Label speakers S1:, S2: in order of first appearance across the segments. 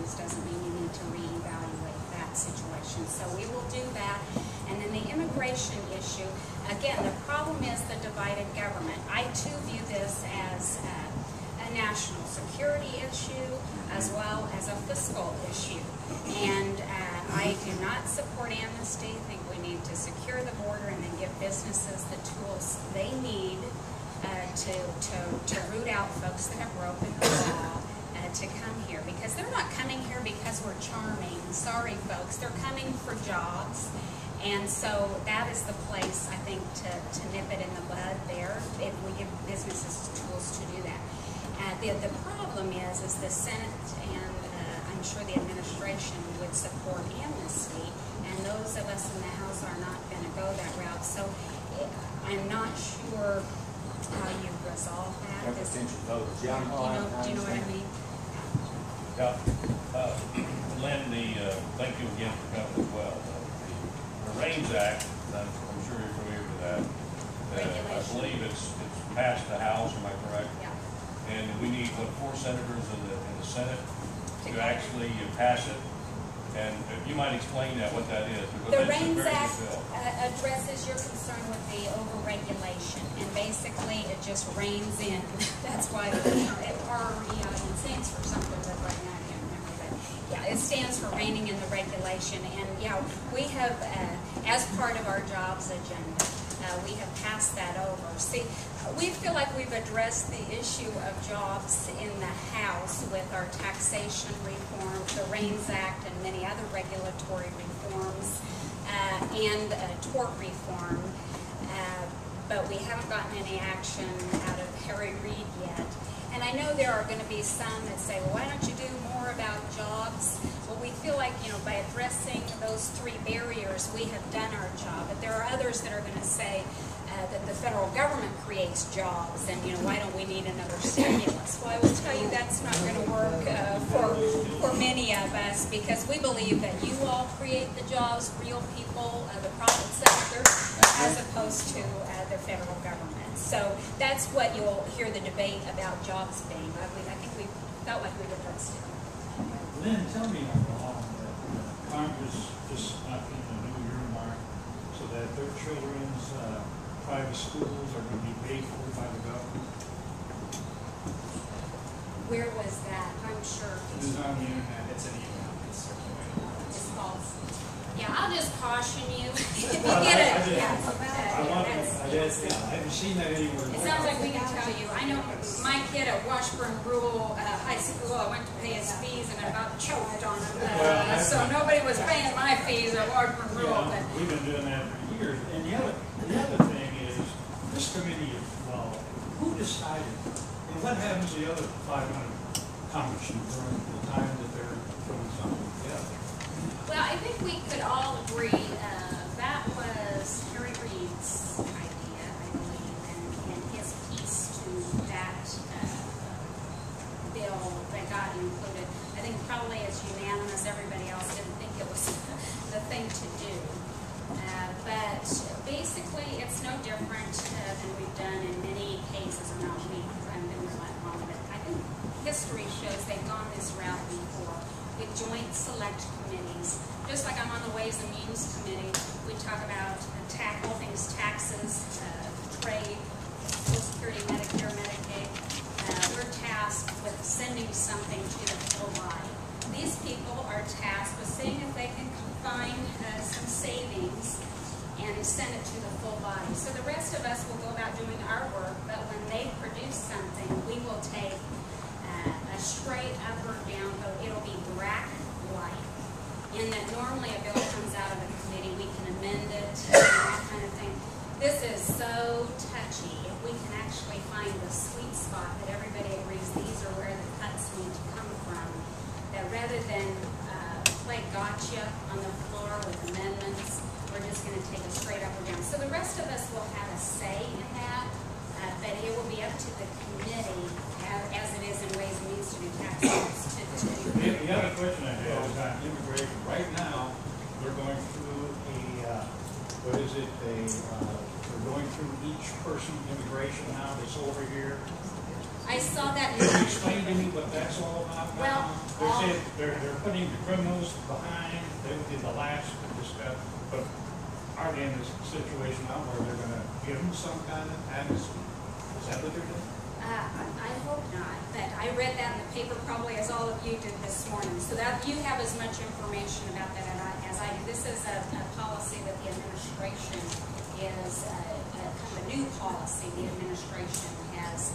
S1: changes doesn't mean you need to reevaluate that situation. So we will do that. And then the immigration issue, again, the problem is the divided government. I too view this as a national security issue as well as a fiscal issue. And I do not support amnesty. I think we need to secure the border and then give businesses the tools they need to root out folks that have broken the law to come here. Because they're not coming here because we're charming. Sorry, folks. They're coming for jobs. And so that is the place, I think, to nip it in the bud there, if we give businesses tools to do that. The problem is the Senate and I'm sure the administration would support amnesty, and those of us in the House are not going to go that route. So I'm not sure how you resolve that.
S2: Potential voters. Yeah,
S1: do you know what I mean?
S3: Yeah. Lynn, thank you again for coming as well. The REINS Act, I'm sure you're familiar with that. I believe it's passed the House, am I correct?
S1: Yeah.
S3: And we need, what, 4 senators in the Senate to actually pass it? And you might explain what that is.
S1: The REINS Act addresses your concern with the overregulation, and basically it just reins in. That's why it stands for something, but right now I can't remember. But yeah, it stands for reining in the regulation. And yeah, we have, as part of our jobs agenda, we have passed that over. See, we feel like we've addressed the issue of jobs in the House with our taxation reform, the REINS Act, and many other regulatory reforms, and tort reform. But we haven't gotten any action out of Harry Reid yet. And I know there are going to be some that say, well, why don't you do more about jobs? Well, we feel like, by addressing those 3 barriers, we have done our job. But there are others that are going to say that the federal government creates jobs, and, why don't we need another stimulus? Well, I will tell you that's not going to work for many of us, because we believe that you all create the jobs, real people, the private sector, as opposed to the federal government. So that's what you'll hear the debate about jobs being. I think we felt like we've addressed it.
S4: Lynn, tell me how long that Congress just snuck in a new earmark so that their children's private schools are going to be paid for by the government.
S1: Where was that? I'm sure.
S4: It was on the internet.
S5: It's an email. It's circulating.
S1: It's false. Yeah, I'll just caution you. If you
S4: Well,
S1: get
S4: I
S1: it,
S4: haven't seen that anywhere.
S1: it sounds like we can tell you. I know my kid at Washburn Rural High School, I went to pay his fees and I about choked on him. So nobody was paying my fees at Washburn Rural.
S4: Yeah, we've been doing that for years. And the other thing is, this committee, who decided? And what happens to the other 500 congressmen during the time that they're doing something together?
S1: Well, I think we could all agree that was Harry Reid's idea, I believe, and his piece to that bill that got included. I think probably it's unanimous. Everybody else didn't think it was the thing to do. But basically, it's no different than we've done in many cases, or not me, because I haven't been there that long, but I think history shows they've gone this route before with joint select committees. Just like I'm on the Ways and Means Committee, we talk about all things taxes, trade, Social Security, Medicare, Medicaid. We're tasked with sending something to the full body. These people are tasked with seeing if they can find some savings and send it to the full body. So the rest of us will go about doing our work, but when they produce something, we will take a straight up or down vote. It'll be black-white. In that normally a bill comes out of a committee, we can amend it, that kind of thing. This is so touchy. If we can actually find the sweet spot that everybody agrees these are where the cuts need to come from, that rather than play gotcha on the floor with amendments, we're just going to take a straight up or down. So the rest of us will have a say in that, but it will be up to the committee, as it is in Ways and Means to do taxes, to do.
S4: The other question I have is on immigration. Right now, we're going through we're going through each person's immigration now that's over here.
S1: I saw that.
S4: Can you explain to me what that's all about now?
S1: Well,
S4: They're saying they're putting the criminals behind, they did the last of this stuff, but are they in this situation now where they're gonna give them some kind of amnesty? Is that what they're doing?
S1: I hope not, but I read that in the paper probably as all of you did this morning. So that you have as much information about that as I do. This is a policy that the administration is kind of a new policy the administration has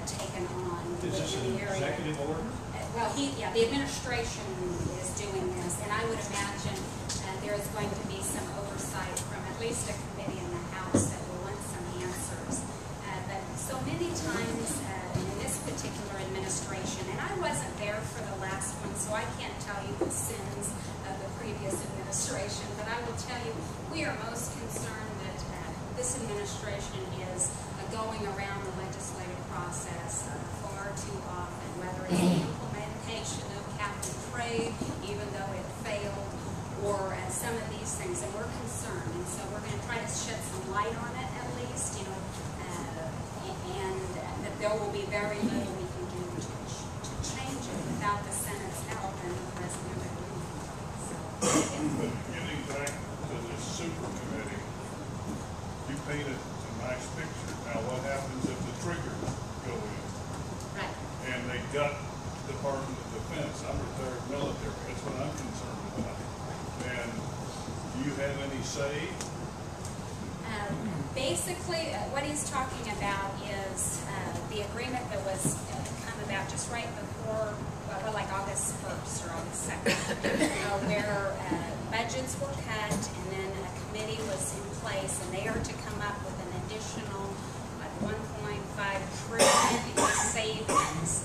S1: taken on.
S4: Is this an executive order?
S1: Well, the administration is doing this, and I would imagine there is going to be some oversight from at least a committee in the House that will want some answers. But so many times in this particular administration, and I wasn't there for the last one, so I can't tell you the sins of the previous administration, but I will tell you we are most concerned that this administration is going around the legislative process far too often, whether it's the implementation of cap and trade, even though it failed, or some of these things, and we're concerned, and so we're going to try to shed some light on it at least, and that there will be very little we can do to change it without the Senate's help and the President agreeing.
S2: But getting back to this super committee, you painted a nice picture. Now what happens if the triggers go in?
S1: Right.
S2: And they gut Department of Defense? I'm retired military, that's what I'm concerned about. And do you have any say?
S1: Basically, what he's talking about is the agreement that was come about just right before, well, like August 1st or August 2nd, where budgets were cut and then a committee was in place, and they are to come up with an additional 1.5 trillion in savings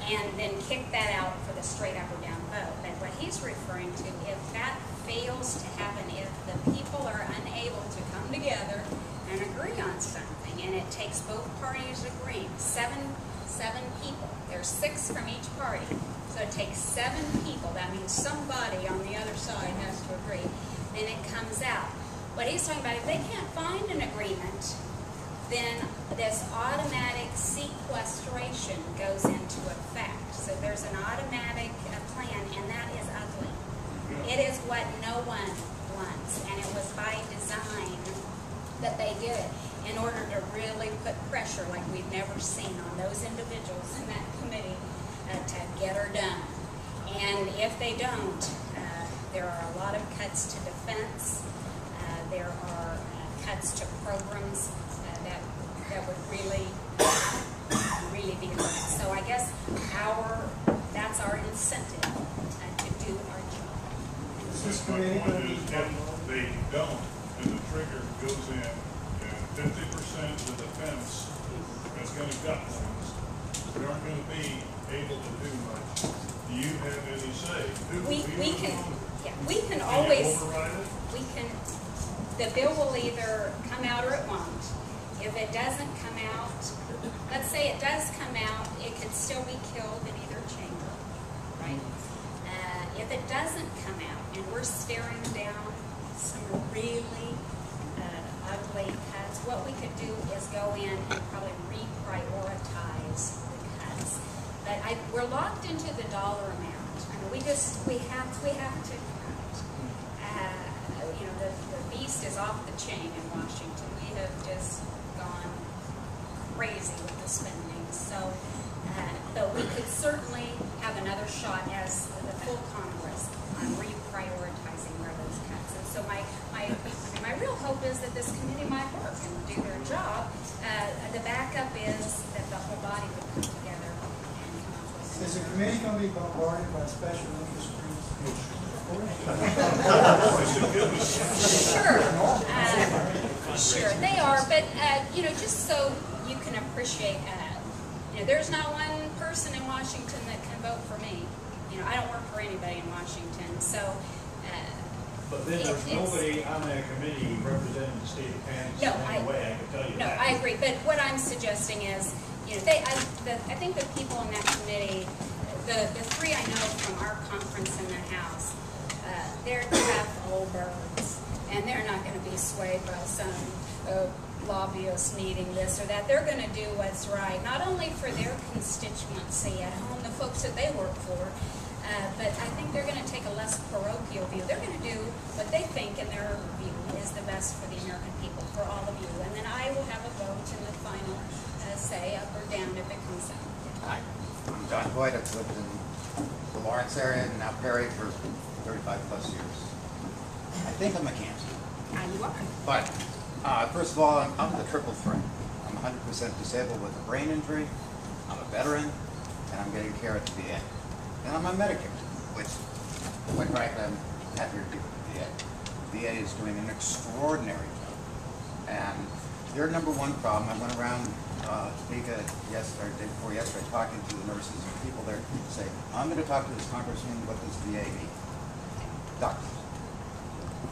S1: and then kick that out for the straight up or down vote. But what he's referring to, if that fails to happen, if the people are unable to come together and agree on something, and it takes both parties agreeing, seven people, there's 6 from each party, so it takes 7 people, that means somebody on the other side has to agree, then it comes out. What he's talking about, if they can't find an agreement, then this automatic sequestration goes into effect. So there's an automatic plan, and that is ugly. It is what no one wants, and it was by design that they did it in order to really put pressure like we've never seen on those individuals in that committee to get her done. And if they don't, there are a lot of cuts to defense. There are cuts to programs that would really be hurt. So I guess that's our incentive to do our job.
S2: My point is, if they don't, and the trigger goes in, and 50% of the defense is going to gut things, we aren't going to be able to do much. Do you have any say?
S1: We can always,
S2: override it?
S1: the bill will either come out or it won't. If it doesn't come out, let's say it does come out, it could still be killed in either chamber, right? If it doesn't come out, and we're staring down some really ugly cuts, what we could do is go in and probably reprioritize the cuts. But we're locked into the dollar amount. I mean, we have to cut. The beast is off the chain in Washington. We have just gone crazy with the spending. So, but we could certainly have another shot as the full Congress on reprioritizing where those cuts. And so my real hope is that this committee might work and do their job. The backup is that the whole body would come together and come up with.
S6: Is the committee going to be bombarded by special interest groups?
S1: Sure, they are, but just so you can appreciate, there's not one person in Washington that can vote for me. I don't work for anybody in Washington, so.
S4: But then there's nobody on that committee representing the state of Kansas in any way, I can tell you that.
S1: No, I agree, but what I'm suggesting is, I think the people in that committee, the 3 I know from our conference in the House, they're tough old birds, and they're not going to be swayed by some lobbyists needing this or that. They're going to do what's right, not only for their constituency at home, the folks that they work for, but I think they're going to take a less parochial view. They're going to do what they think in their view is the best for the American people, for all of you. And then I will have a vote in the final say up or down if it comes out.
S7: Hi, I'm John Boyd. I've lived in the Lawrence area and now Perry for 35 plus years. I think I'm a cancer.
S1: You are.
S7: But first of all, I'm the triple threat. I'm 100% disabled with a brain injury, I'm a veteran, and I'm getting care at the VA. And I'm on Medicare, which, quite frankly, I'm happier to be with the VA. The VA is doing an extraordinary job. And their number one problem, I went around Topeka yesterday, day before yesterday, talking to the nurses and people there, saying, I'm going to talk to this congressman, what does VA need? Doctors.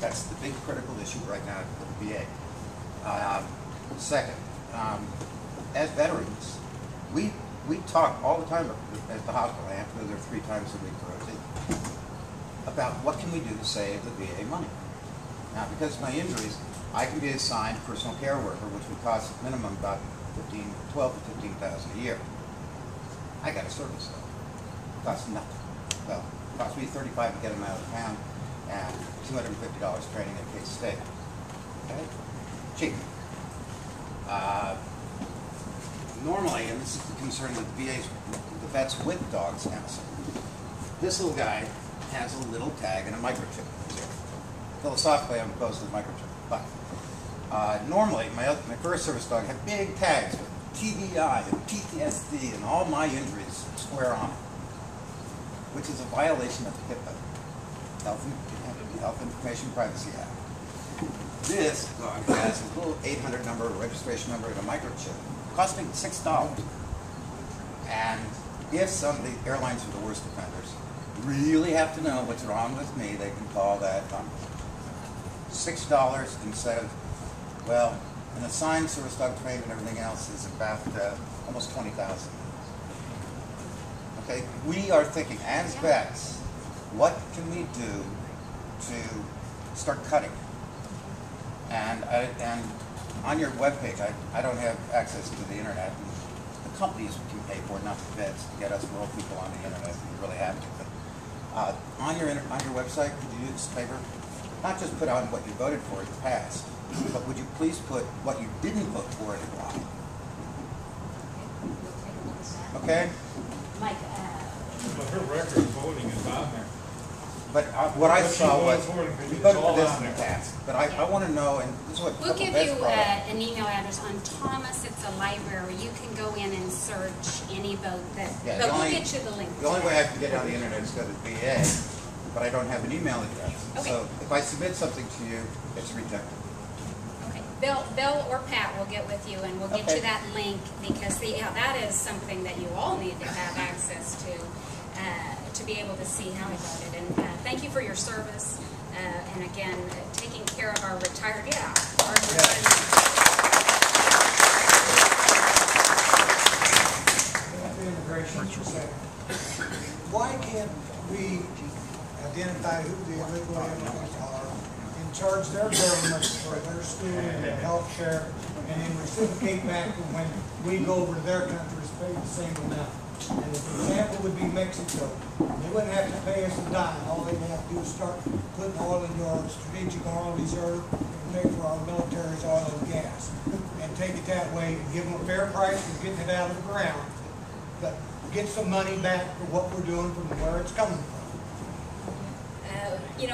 S7: That's the big critical issue right now for the VA. Second, as veterans, we talk all the time at the hospital. I have to go there 3 times a week for OT, about what can we do to save the VA money. Now, because of my injuries, I can be assigned personal care worker, which would cost minimum about $12,000 to $15,000 a year. I got a service though. It costs nothing. Well, it cost me $35 to get them out of town, and $250 training at K-State. Okay? Cheap. Normally, and this is the concern with the vets with dogs now, so this little guy has a little tag and a microchip in his ear. Philosophically, I'm opposed to the microchip, but normally, my first service dog had big tags with TBI and PTSD and all my injuries square on it, which is a violation of the HIPAA, Health Information Privacy Act. This dog has a little 800 number, registration number, and a microchip, costing $6. And if some of the airlines are the worst offenders, really have to know what's wrong with me, they can call that number. $6 instead of, well, an assigned service dog trained and everything else is about almost $20,000. Okay, we are thinking as vets, what can we do to start cutting? And on your webpage, I don't have access to the internet. And the companies can pay for it, not the vets, to get us more people on the internet. You really have to. But on your website, could you do this favor? Not just put on what you voted for in the past, but would you please put what you didn't vote for in the line? Okay?
S1: Mike,
S4: But her record of voting is on there.
S7: But what I saw was, we voted for this in the
S4: there.
S7: past, but I want to know, and this is what a
S1: we'll
S7: couple
S1: give
S7: vets
S1: you
S7: brought up.
S1: an email address on Thomas. It's a library. You can go in and search any vote that.
S7: Yeah,
S1: but
S7: the
S1: we'll
S7: only-
S1: get you the link.
S7: The only way I can get on the internet is go to the VA, but I don't have an email address.
S1: Okay.
S7: So if I submit something to you, it's rejected.
S1: Okay. Bill or Pat will get with you and we'll get
S7: Okay.
S1: you that link because that is something that you all need to have access to be able to see how he voted. And thank you for your service. And again, taking care of our retired. Our retired.
S6: Immigration for a second. Why can't we identify who the illegal immigrants are and charge their government for their schooling and their health care, and then reciprocate back when we go over to their countries, pay the same amount? And the example would be Mexico. They wouldn't have to pay us a dime. All they'd have to do is start putting oil into our strategic oil reserve and pay for our military's oil and gas. And take it that way and give them a fair price for getting it out of the ground. But get some money back for what we're doing from where it's coming from.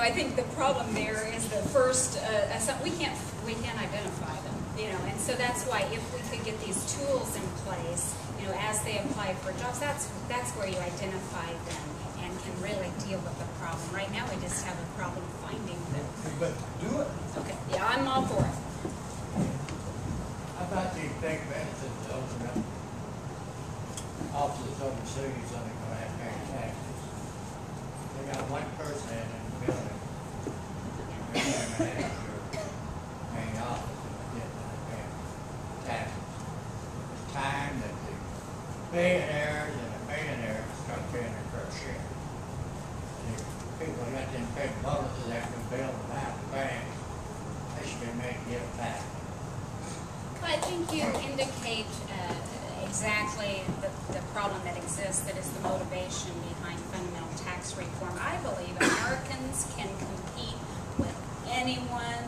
S1: I think the problem there is the first, we can't identify them, and so that's why if we could get these tools in place, as they apply for jobs, that's where you identify them and can really deal with the problem. Right now, we just have a problem finding them.
S6: But do it.
S1: Okay, yeah, I'm all for it.
S8: How about these big benefits open up offices overseas and they're gonna have to pay taxes? They got one person in the building. They're gonna have your main office and get pay taxes. It's time that the billionaires and the millionaires start paying their fair share. And if people let them pay bonuses after they build them out the bank, they should be made to give back.
S1: you indicate exactly the problem that exists, that is the motivation behind fundamental tax reform. I believe Americans can compete with anyone